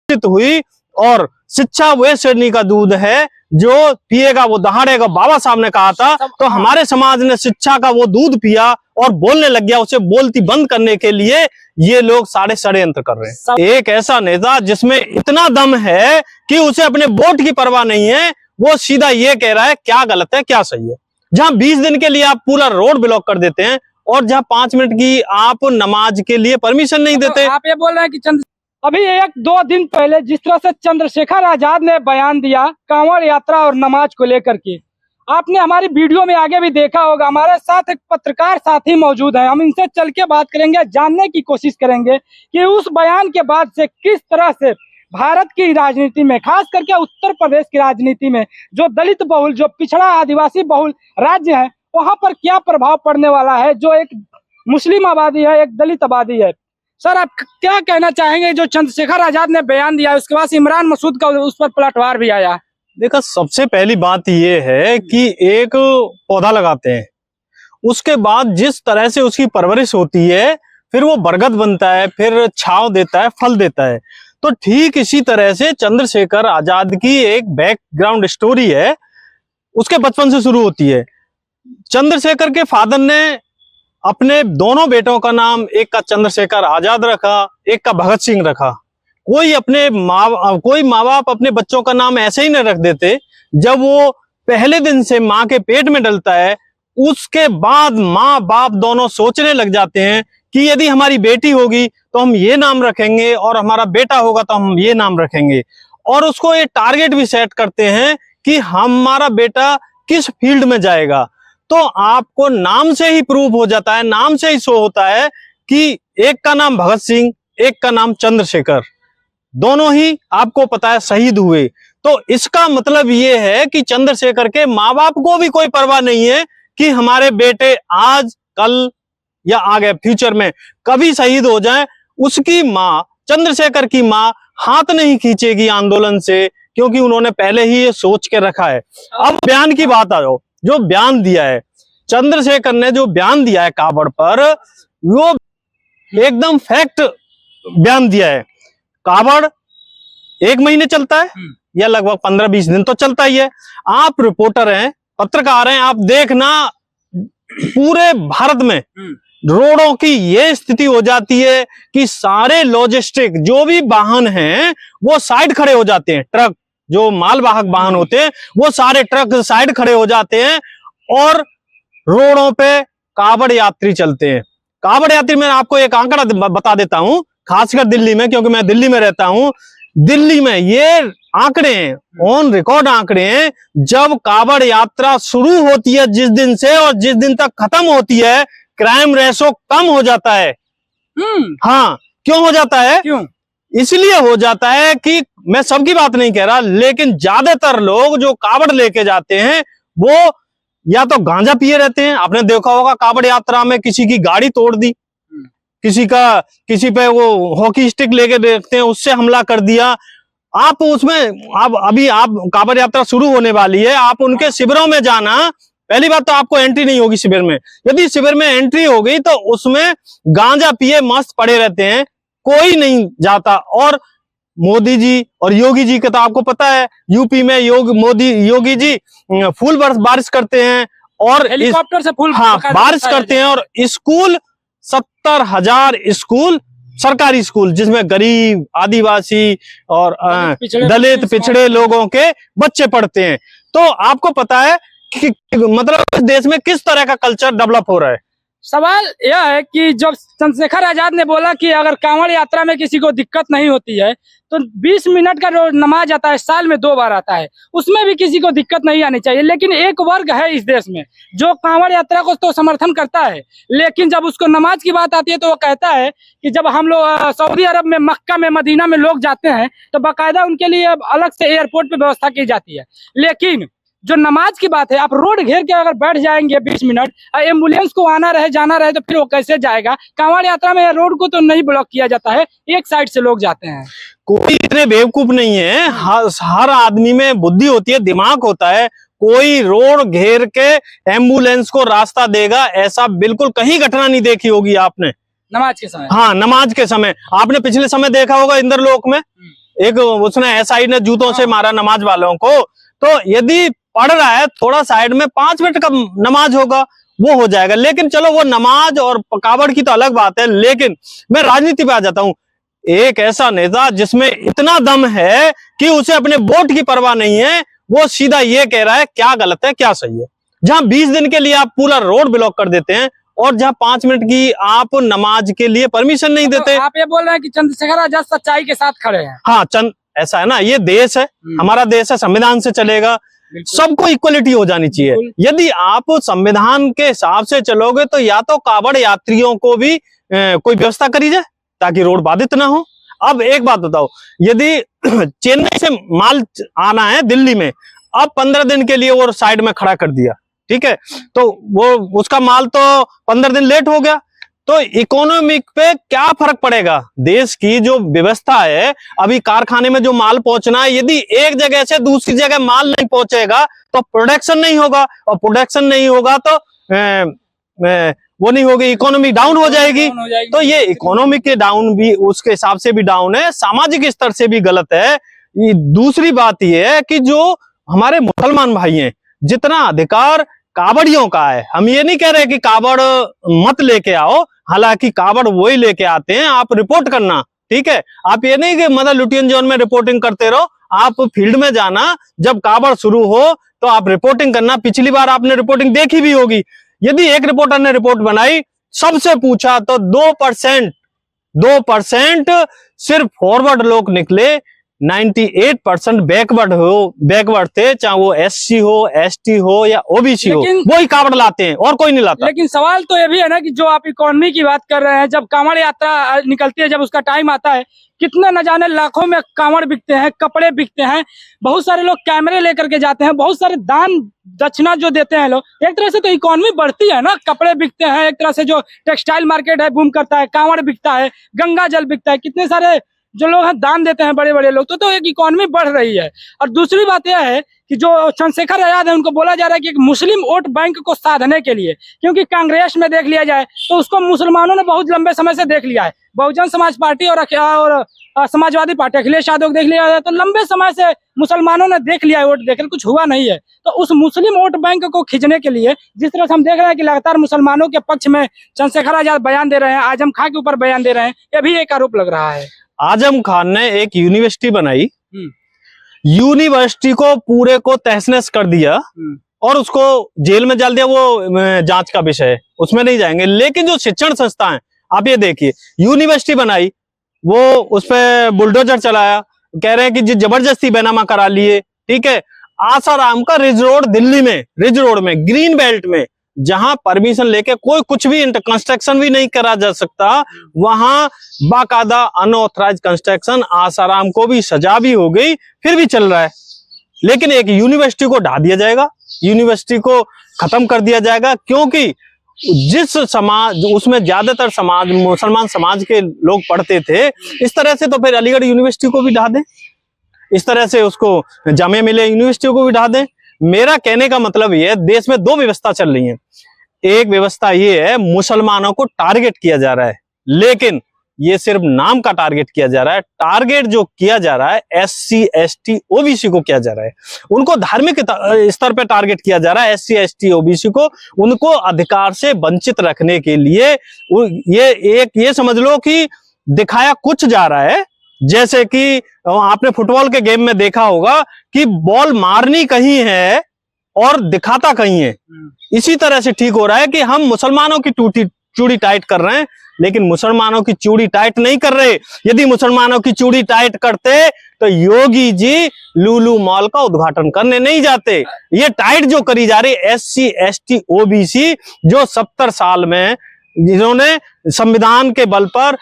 हुई। और शिक्षा वे श्रेणी का दूध है जो पिएगा वो दहाड़ेगा, बाबा साहब ने कहा था। तो हमारे समाज ने शिक्षा का वो दूध पिया और बोलने लग गया। उसे बोलती बंद करने के लिए ये लोग सारे षड्यंत्र कर रहे हैं। एक ऐसा नेता जिसमें इतना दम है कि उसे अपने वोट की परवाह नहीं है, वो सीधा ये कह रहा है क्या गलत है क्या सही है। जहां 20 दिन के लिए आप पूरा रोड ब्लॉक कर देते हैं और जहां 5 मिनट की आप नमाज के लिए परमिशन नहीं देते। आप ये बोल रहे हैं कि अभी 1-2 दिन पहले जिस तरह से चंद्रशेखर आजाद ने बयान दिया कांवड़ यात्रा और नमाज को लेकर के, आपने हमारी वीडियो में आगे भी देखा होगा। हमारे साथ एक पत्रकार साथी मौजूद है, हम इनसे चल के बात करेंगे, जानने की कोशिश करेंगे कि उस बयान के बाद से किस तरह से भारत की राजनीति में, खास करके उत्तर प्रदेश की राजनीति में, जो दलित बहुल, जो पिछड़ा आदिवासी बहुल राज्य है, वहां पर क्या प्रभाव पड़ने वाला है। जो एक मुस्लिम आबादी है, एक दलित आबादी है। सर, आप क्या कहना चाहेंगे जो चंद्रशेखर आजाद ने बयान दिया, उसके बाद इमरान मसूद का उस पर पलटवार भी आया। देखा, सबसे पहली बात ये है कि एक पौधा लगाते हैं, उसके बाद जिस तरह से उसकी परवरिश होती है, फिर वो बरगद बनता है, फिर छांव देता है, फल देता है। तो ठीक इसी तरह से चंद्रशेखर आजाद की एक बैकग्राउंड स्टोरी है, उसके बचपन से शुरू होती है। चंद्रशेखर के फादर ने अपने दोनों बेटों का नाम, एक का चंद्रशेखर आजाद रखा, एक का भगत सिंह रखा। कोई माँ बाप अपने बच्चों का नाम ऐसे ही नहीं रख देते। जब वो पहले दिन से माँ के पेट में डलता है, उसके बाद माँ बाप दोनों सोचने लग जाते हैं कि यदि हमारी बेटी होगी तो हम ये नाम रखेंगे और हमारा बेटा होगा तो हम ये नाम रखेंगे। और उसको ये टारगेट भी सेट करते हैं कि हमारा बेटा किस फील्ड में जाएगा। तो आपको नाम से ही प्रूफ हो जाता है, नाम से ही शो होता है कि एक का नाम भगत सिंह, एक का नाम चंद्रशेखर, दोनों ही आपको पता है शहीद हुए। तो इसका मतलब ये है कि चंद्रशेखर के माँ बाप को भी कोई परवाह नहीं है कि हमारे बेटे आज, कल या आगे फ्यूचर में कभी शहीद हो जाएं। उसकी माँ, चंद्रशेखर की माँ, हाथ नहीं खींचेगी आंदोलन से, क्योंकि उन्होंने पहले ही ये सोच के रखा है। अब बयान की बात आ जाओ, जो बयान दिया है चंद्रशेखर ने, जो बयान दिया है कावड़ पर, वो एकदम फैक्ट बयान दिया है। कावड़ 1 महीने चलता है या लगभग 15-20 दिन तो चलता ही है। आप रिपोर्टर हैं, पत्रकार हैं, आप देखना पूरे भारत में रोडों की ये स्थिति हो जाती है कि सारे लॉजिस्टिक जो भी वाहन हैं वो साइड खड़े हो जाते हैं। ट्रक, जो मालवाहक वाहन होते हैं, वो सारे ट्रक साइड खड़े हो जाते हैं और रोडों पे कावड़ यात्री चलते हैं। कावड़ यात्री, मैं आपको एक आंकड़ा बता देता हूं, खासकर दिल्ली में, क्योंकि मैं दिल्ली में रहता हूं। दिल्ली में ये आंकड़े हैं, ऑन रिकॉर्ड आंकड़े हैं। जब कावड़ यात्रा शुरू होती है जिस दिन से और जिस दिन तक खत्म होती है, क्राइम रेशो कम हो जाता है। हाँ, क्यों हो जाता है? क्यों? इसलिए हो जाता है कि मैं सबकी बात नहीं कह रहा, लेकिन ज्यादातर लोग जो कावड़ लेके जाते हैं वो या तो गांजा पिए रहते हैं। आपने देखा होगा कावड़ यात्रा में किसी की गाड़ी तोड़ दी, किसी पे वो हॉकी स्टिक लेके देखते हैं, उससे हमला कर दिया। आप उसमें आप कावड़ यात्रा शुरू होने वाली है, आप उनके शिविरों में जाना, पहली बात तो आपको एंट्री नहीं होगी शिविर में। यदि शिविर में एंट्री हो गई तो उसमें गांजा पिए मस्त पड़े रहते हैं, कोई नहीं जाता। और मोदी जी और योगी जी का तो आपको पता है, यूपी में योगी जी फूल बारिश करते हैं और हेलीकॉप्टर से फूल बारिश करते हैं। और स्कूल 70,000 स्कूल, सरकारी स्कूल, जिसमें गरीब, आदिवासी और दलित पिछड़े लोगों के बच्चे पढ़ते हैं। तो आपको पता है कि मतलब देश में किस तरह का कल्चर डेवलप हो रहा है। सवाल यह है कि जब चंद्रशेखर आजाद ने बोला कि अगर कांवड़ यात्रा में किसी को दिक्कत नहीं होती है तो 20 मिनट का रोज नमाज आता है, साल में 2 बार आता है, उसमें भी किसी को दिक्कत नहीं आनी चाहिए। लेकिन एक वर्ग है इस देश में जो कांवड़ यात्रा को तो समर्थन करता है, लेकिन जब उसको नमाज की बात आती है तो वो कहता है कि जब हम लोग सऊदी अरब में, मक्का में, मदीना में लोग जाते हैं तो बाकायदा उनके लिए अलग से एयरपोर्ट पे व्यवस्था की जाती है। लेकिन जो नमाज की बात है, आप रोड घेर के अगर बैठ जाएंगे 20 मिनट, एम्बुलेंस को आना रहे जाना रहे तो फिर वो कैसे जाएगा? कांवड़ यात्रा में रोड को तो नहीं ब्लॉक किया जाता है, एक साइड से लोग जाते हैं। कोई इतने बेवकूफ नहीं है, हर आदमी में बुद्धि होती है, दिमाग होता है। कोई रोड घेर के एम्बुलेंस को रास्ता देगा, ऐसा बिल्कुल कहीं घटना नहीं देखी होगी आपने नमाज के समय। हाँ, नमाज के समय आपने पिछले समय देखा होगा इंद्रलोक में, एक उसने एसआई ने जूतों से मारा नमाज वालों को, तो यदि पढ़ रहा है थोड़ा साइड में 5 मिनट का नमाज होगा वो हो जाएगा। लेकिन चलो वो नमाज और कावड़ की तो अलग बात है, लेकिन मैं राजनीति पे आ जाता हूं। एक ऐसा नेता जिसमें इतना दम है कि उसे अपने वोट की परवाह नहीं है, वो सीधा ये कह रहा है क्या गलत है क्या सही है। जहां 20 दिन के लिए आप पूरा रोड ब्लॉक कर देते हैं और जहां 5 मिनट की आप नमाज के लिए परमिशन नहीं देते। आप ये बोल रहे हैं कि चंद्रशेखर आजाद सच्चाई के साथ खड़े हैं। हाँ, ऐसा है ना, ये देश है, हमारा देश है, संविधान से चलेगा, सबको इक्वलिटी हो जानी चाहिए। यदि आप संविधान के हिसाब से चलोगे तो या तो कावड़ यात्रियों को भी कोई व्यवस्था करी जाए ताकि रोड बाधित ना हो। अब एक बात बताओ, यदि चेन्नई से माल आना है दिल्ली में, अब 15 दिन के लिए वो साइड में खड़ा कर दिया, ठीक है, तो वो उसका माल तो 15 दिन लेट हो गया, तो इकोनॉमिक पे क्या फर्क पड़ेगा। देश की जो व्यवस्था है, अभी कारखाने में जो माल पहुंचना है, यदि एक जगह से दूसरी जगह माल नहीं पहुंचेगा तो प्रोडक्शन नहीं होगा, और प्रोडक्शन नहीं होगा तो वो नहीं होगी, इकोनॉमी डाउन हो जाएगी। तो ये इकोनॉमी के डाउन भी उसके हिसाब से भी डाउन है, सामाजिक स्तर से भी गलत है। दूसरी बात ये है कि जो हमारे मुसलमान भाई हैं, जितना अधिकार कावड़ियों का है, हम ये नहीं कह रहे कि कावड़ मत लेके आओ, हालांकि कावड़ वही लेके आते हैं, आप रिपोर्ट करना, ठीक है। आप ये नहीं कि मदर लुटियन जोन में रिपोर्टिंग करते रहो, आप फील्ड में जाना, जब कावड़ शुरू हो तो आप रिपोर्टिंग करना। पिछली बार आपने रिपोर्टिंग देखी भी होगी, यदि एक रिपोर्टर ने रिपोर्ट बनाई, सबसे पूछा तो 2% सिर्फ फॉरवर्ड लोग निकले, 98% बैकवर्ड थे, चाहे वो SC हो, ST हो या OBC हो, वही कावड़ लाते हैं और कोई नहीं लाता। लेकिन सवाल तो ये भी है ना कि जो आप इकोनॉमी की बात कर रहे हैं, जब कांवड़ यात्रा निकलती है, जब उसका टाइम आता है, कितने न जाने लाखों में कांवड़ बिकते हैं, कपड़े बिकते हैं, बहुत सारे लोग कैमरे लेकर के जाते हैं, बहुत सारे दान दक्षिणा जो देते हैं लोग, एक तरह से तो इकोनॉमी बढ़ती है ना। कपड़े बिकते हैं, एक तरह से जो टेक्सटाइल मार्केट है बूम करता है, कांवड़ बिकता है, गंगा जल बिकता है, कितने सारे जो लोग हैं दान देते हैं बड़े बड़े लोग, तो एक इकोनॉमी बढ़ रही है। और दूसरी बात यह है कि जो चंद्रशेखर आजाद है, उनको बोला जा रहा है कि एक मुस्लिम वोट बैंक को साधने के लिए, क्योंकि कांग्रेस में देख लिया जाए तो उसको मुसलमानों ने बहुत लंबे समय से देख लिया है, बहुजन समाज पार्टी और समाजवादी पार्टी अखिलेश यादव को देख लिया जाए तो लंबे समय से मुसलमानों ने देख लिया है, वोट देकर कुछ हुआ नहीं है। तो उस मुस्लिम वोट बैंक को खींचने के लिए जिस तरह से हम देख रहे हैं कि लगातार मुसलमानों के पक्ष में चंद्रशेखर आजाद बयान दे रहे हैं, आजम खां के ऊपर बयान दे रहे हैं, यह भी एक आरोप लग रहा है। आजम खान ने एक यूनिवर्सिटी बनाई, यूनिवर्सिटी को पूरे को तहस नहस कर दिया और उसको जेल में डाल दिया, वो जांच का विषय है, उसमें नहीं जाएंगे। लेकिन जो शिक्षण संस्था है, आप ये देखिए, यूनिवर्सिटी बनाई, वो उस पर बुलडोजर चलाया, कह रहे हैं कि जबरदस्ती बैनामा करा लिए, ठीक है। आसाराम का रिज रोड दिल्ली में, रिज रोड में, ग्रीन बेल्ट में, जहां परमिशन लेके कोई कुछ भी कंस्ट्रक्शन भी नहीं करा जा सकता, वहां बाकायदा अनऑथराइज कंस्ट्रक्शन, आसाराम को भी सजा भी हो गई, फिर भी चल रहा है। लेकिन एक यूनिवर्सिटी को ढा दिया जाएगा, यूनिवर्सिटी को खत्म कर दिया जाएगा, क्योंकि जिस समाज, उसमें ज्यादातर समाज मुसलमान समाज के लोग पढ़ते थे, इस तरह से तो फिर अलीगढ़ यूनिवर्सिटी को भी ढा दें, इस तरह से उसको जामिया मिलिया यूनिवर्सिटी को भी ढा दें। मेरा कहने का मतलब ये है, देश में 2 व्यवस्था चल रही है। एक व्यवस्था ये है, मुसलमानों को टारगेट किया जा रहा है, लेकिन ये सिर्फ नाम का टारगेट किया जा रहा है। टारगेट जो किया जा रहा है SC ST OBC को किया जा रहा है, उनको धार्मिक स्तर पे टारगेट किया जा रहा है। SC ST OBC को, उनको अधिकार से वंचित रखने के लिए ये समझ लो कि दिखाया कुछ जा रहा है। जैसे कि आपने फुटबॉल के गेम में देखा होगा कि बॉल मारनी कहीं है और दिखाता कहीं है, इसी तरह से ठीक हो रहा है कि हम मुसलमानों की चूड़ी टाइट कर रहे हैं, लेकिन मुसलमानों की चूड़ी टाइट नहीं कर रहे। यदि मुसलमानों की चूड़ी टाइट करते तो योगी जी लुलु मॉल का उद्घाटन करने नहीं जाते। ये टाइट जो करी जा रही SC ST OBC, जो 70 साल में जिन्होंने संविधान के बल पर,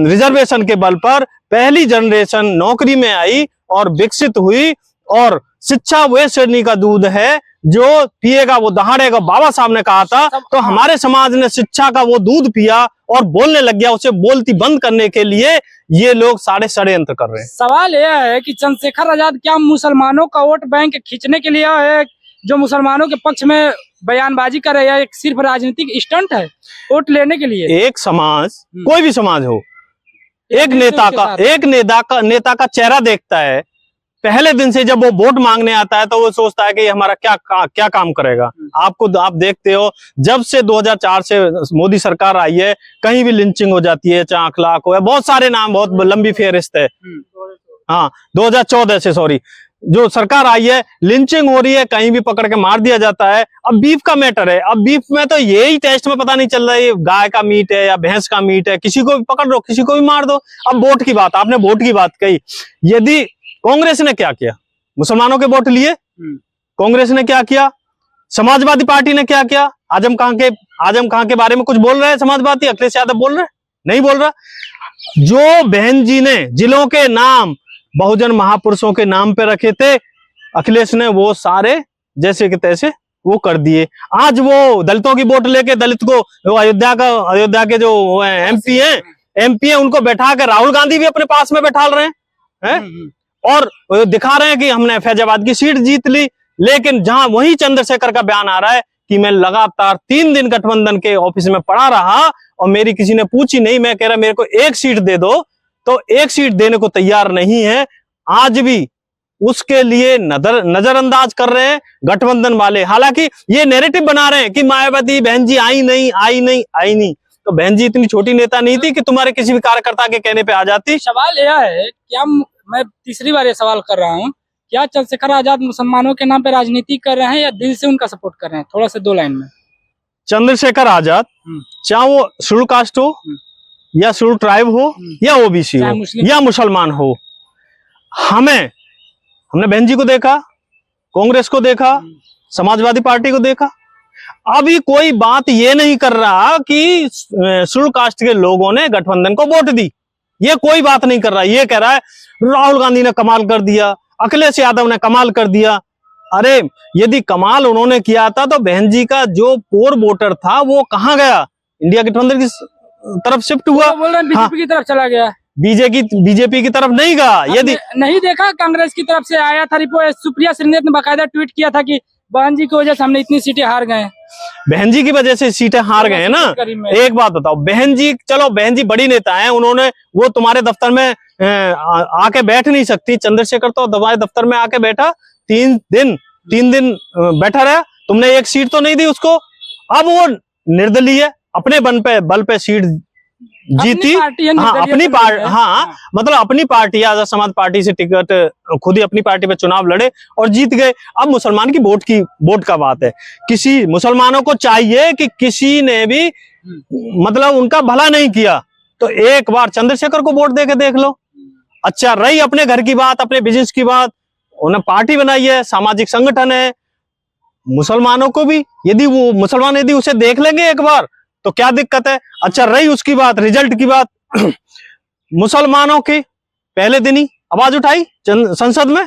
रिजर्वेशन के बल पर पहली जनरेशन नौकरी में आई और विकसित हुई, और शिक्षा वे श्रेणी का दूध है जो पिएगा वो दहाड़ेगा, बाबा साहब ने कहा था। तो हमारे समाज ने शिक्षा का वो दूध पिया और बोलने लग गया, उसे बोलती बंद करने के लिए ये लोग सारे षड्यंत्र कर रहे हैं। सवाल यह है कि चंद्रशेखर आजाद क्या मुसलमानों का वोट बैंक खींचने के लिए है, जो मुसलमानों के पक्ष में बयानबाजी कर रहे हैं, एक सिर्फ राजनीतिक स्टंट है वोट लेने के लिए? एक समाज, कोई भी समाज हो, एक नेता का चेहरा देखता है। पहले दिन से जब वो वोट मांगने आता है तो वो सोचता है कि ये हमारा क्या काम करेगा। आप देखते हो, जब से 2004 से मोदी सरकार आई है, कहीं भी लिंचिंग हो जाती है, चाहे अखलाक हो, बहुत सारे नाम, बहुत लंबी फेहरिस्त है। हाँ, 2014 से, सॉरी, जो सरकार आई है, लिंचिंग हो रही है, कहीं भी पकड़ के मार दिया जाता है। अब बीफ का मैटर है, अब बीफ में तो यही टेस्ट में पता नहीं चल रहा है गाय का मीट है या भैंस का मीट है, किसी को भी पकड़ लो, किसी को भी मार दो। अब वोट की बात, आपने वोट की बात कही, यदि कांग्रेस ने क्या किया, मुसलमानों के वोट लिए, कांग्रेस ने क्या किया, समाजवादी पार्टी ने क्या किया, आजम खां के बारे में कुछ बोल रहे हैं समाजवादी, अखिलेश यादव बोल रहे, नहीं बोल रहा। जो बहन जी ने जिलों के नाम बहुजन महापुरुषों के नाम पे रखे थे, अखिलेश ने वो सारे जैसे के तैसे वो कर दिए। आज वो दलितों की वोट लेके दलित को, अयोध्या के जो एमपी हैं उनको बैठा कर राहुल गांधी भी अपने पास में बैठा रहे हैं और दिखा रहे हैं कि हमने फैजाबाद की सीट जीत ली। लेकिन जहां वही चंद्रशेखर का बयान आ रहा है कि मैं लगातार 3 दिन गठबंधन के ऑफिस में पड़ा रहा और मेरी किसी ने पूछी नहीं, मैं कह रहा मेरे को 1 सीट दे दो, तो 1 सीट देने को तैयार नहीं है। आज भी उसके लिए नजरअंदाज कर रहे हैं गठबंधन वाले। हालांकि ये नैरेटिव बना रहे हैं कि मायावती बहन जी आई नहीं। तो बहन जी इतनी छोटी नेता नहीं थी कि तुम्हारे किसी भी कार्यकर्ता के कहने पे आ जाती। सवाल यह है, क्या मैं तीसरी बार ये सवाल कर रहा हूँ, क्या चंद्रशेखर आजाद मुसलमानों के नाम पे राजनीति कर रहे हैं या दिल से उनका सपोर्ट कर रहे हैं? थोड़ा सा 2 लाइन में। चंद्रशेखर आजाद, चाहे वो शेड्यूल कास्ट हो या शेड्यूल ट्राइब हो या ओबीसी हो या मुसलमान हो, हमने बहन जी को देखा, कांग्रेस को देखा, समाजवादी पार्टी को देखा। अभी कोई बात ये नहीं कर रहा कि शेड्यूल कास्ट के लोगों ने गठबंधन को वोट दी, ये कोई बात नहीं कर रहा। ये कह रहा है राहुल गांधी ने कमाल कर दिया, अखिलेश यादव ने कमाल कर दिया। अरे यदि कमाल उन्होंने किया था तो बहन जी का जो कोर वोटर था वो कहाँ गया? इंडिया गठबंधन की तरफ शिफ्ट हुआ, बोल रहे हैं बीजेपी की तरफ चला गया। बीजेपी की तरफ नहीं गया। यदि नहीं देखा, कांग्रेस की तरफ से आया था रिपोर्ट, सुप्रिया श्रीनेत ने बाकायदा ट्वीट किया था कि बहन जी की वजह से हमने इतनी सीटें हार गए। बहन जी की वजह से सीटें हार गए ना। एक बात बताओ, बहन जी, चलो बहन जी बड़ी नेता है, उन्होंने वो तुम्हारे दफ्तर में आके बैठ नहीं सकती। चंद्रशेखर तो तुम्हारे दफ्तर में आके बैठा, 3 दिन बैठा रहा, तुमने 1 सीट तो नहीं दी उसको। अब वो निर्दलीय अपने बल पे सीट जीती। मतलब अपनी पार्टी आजाद समाज पार्टी से टिकट खुद ही अपनी पार्टी पे चुनाव लड़े और जीत गए। अब मुसलमान की वोट का बात है, किसी मुसलमानों को चाहिए कि किसी ने भी मतलब उनका भला नहीं किया तो एक बार चंद्रशेखर को वोट देके देख लो। अच्छा, रही अपने घर की बात, अपने बिजनेस की बात, उन्हें पार्टी बनाई है, सामाजिक संगठन है, मुसलमानों को भी यदि वो मुसलमान यदि उसे देख लेंगे एक बार तो क्या दिक्कत है। अच्छा, रही उसकी बात, रिजल्ट की बात, मुसलमानों की पहले दिन ही आवाज उठाई संसद में,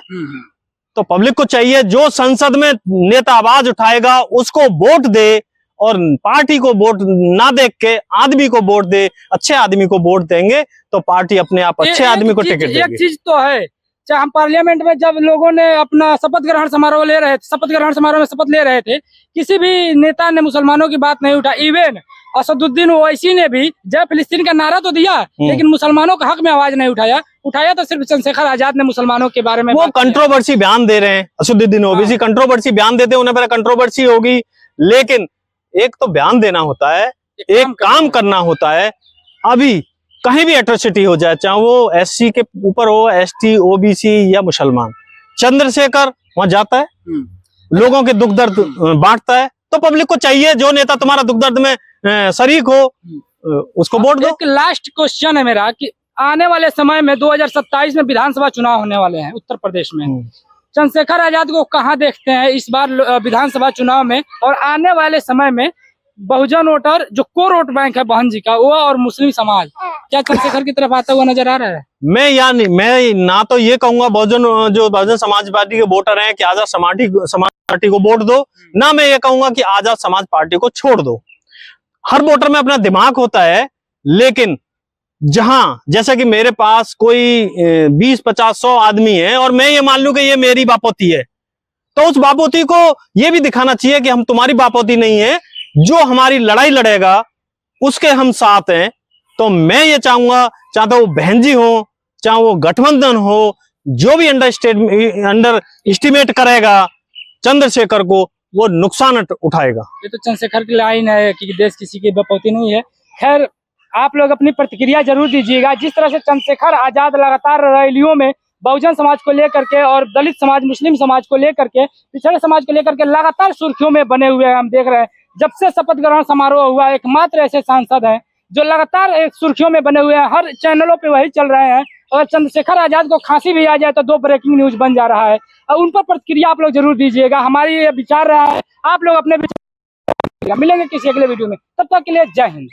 तो पब्लिक को चाहिए जो संसद में नेता आवाज उठाएगा उसको वोट दे और पार्टी को वोट ना देख के आदमी को वोट दे। अच्छे आदमी को वोट देंगे तो पार्टी अपने आप अच्छे आदमी को टिकट देगी। एक चीज तो है, चाहे हम पार्लियामेंट में जब लोगों ने अपना शपथ ग्रहण समारोह ले रहे थे, शपथ ग्रहण समारोह में शपथ ले रहे थे, किसी भी नेता ने मुसलमानों की बात नहीं उठा। इवन असदुद्दीन ओवैसी ने भी जय फिलिस्तीन का नारा तो दिया लेकिन मुसलमानों के हक में आवाज नहीं उठाया तो सिर्फ चंद्रशेखर आजाद ने मुसलमानों के बारे में वो कंट्रोवर्सी बयान दे रहे हैं। असदुद्दीन ओवैसी कंट्रोवर्सी बयान देते हैं, उन्हें पहले कंट्रोवर्सी होगी, लेकिन एक तो बयान देना होता है, एक काम करना होता है। अभी कहीं भी एट्रोसिटी हो जाए, चाहे वो एससी के ऊपर हो, एसटी, ओबीसी या मुसलमान, चंद्रशेखर वहां जाता है, लोगों के दुख दर्द बांटता है। तो पब्लिक को चाहिए जो नेता तुम्हारा दुख दर्द में शरीक हो उसको वोट दो। एक लास्ट क्वेश्चन है मेरा कि आने वाले समय में 2027 में विधानसभा चुनाव होने वाले हैं उत्तर प्रदेश में, चंद्रशेखर आजाद को कहाँ देखते हैं इस बार विधानसभा चुनाव में? और आने वाले समय में बहुजन वोटर जो कोर वोट बैंक है बहन जी का, वो और मुस्लिम समाज क्या चंद्रशेखर की तरफ आता हुआ नजर आ रहा है? मैं ना तो ये कहूंगा बहुजन समाज पार्टी के वोटर हैं कि आजाद समाज पार्टी को वोट दो, ना मैं ये कहूंगा कि आजाद समाज पार्टी को छोड़ दो। हर वोटर में अपना दिमाग होता है, लेकिन जहां जैसे कि मेरे पास कोई 20, 50, 100 आदमी है और मैं ये मान लूं कि ये मेरी बापोती है, तो उस बापोती को ये भी दिखाना चाहिए कि हम तुम्हारी बापोती नहीं है, जो हमारी लड़ाई लड़ेगा उसके हम साथ हैं। तो मैं ये चाहता हूँ बहन जी हो, चाहे वो गठबंधन हो, जो भी अंडर एस्टिमेट करेगा चंद्रशेखर को, वो नुकसान उठाएगा। ये तो चंद्रशेखर की लाइन है कि देश किसी की बपौती नहीं है। खैर, आप लोग अपनी प्रतिक्रिया जरूर दीजिएगा। जिस तरह से चंद्रशेखर आजाद लगातार रैलियों में बहुजन समाज को लेकर के और दलित समाज, मुस्लिम समाज को लेकर के, पिछड़े समाज को लेकर के लगातार सुर्खियों में बने हुए हैं। हम देख रहे हैं जब से शपथ ग्रहण समारोह हुआ, एकमात्र ऐसे सांसद हैं जो लगातार एक सुर्खियों में बने हुए हैं। हर चैनलों पे वही चल रहे हैं। अगर चंद्रशेखर आजाद को खांसी भी आ जाए तो 2 ब्रेकिंग न्यूज बन जा रहा है। और उन पर प्रतिक्रिया आप लोग जरूर दीजिएगा। हमारी ये विचार रहा है, आप लोग अपने विचार मिलेंगे किसी अगले वीडियो में। तब तक के लिए जय हिंद।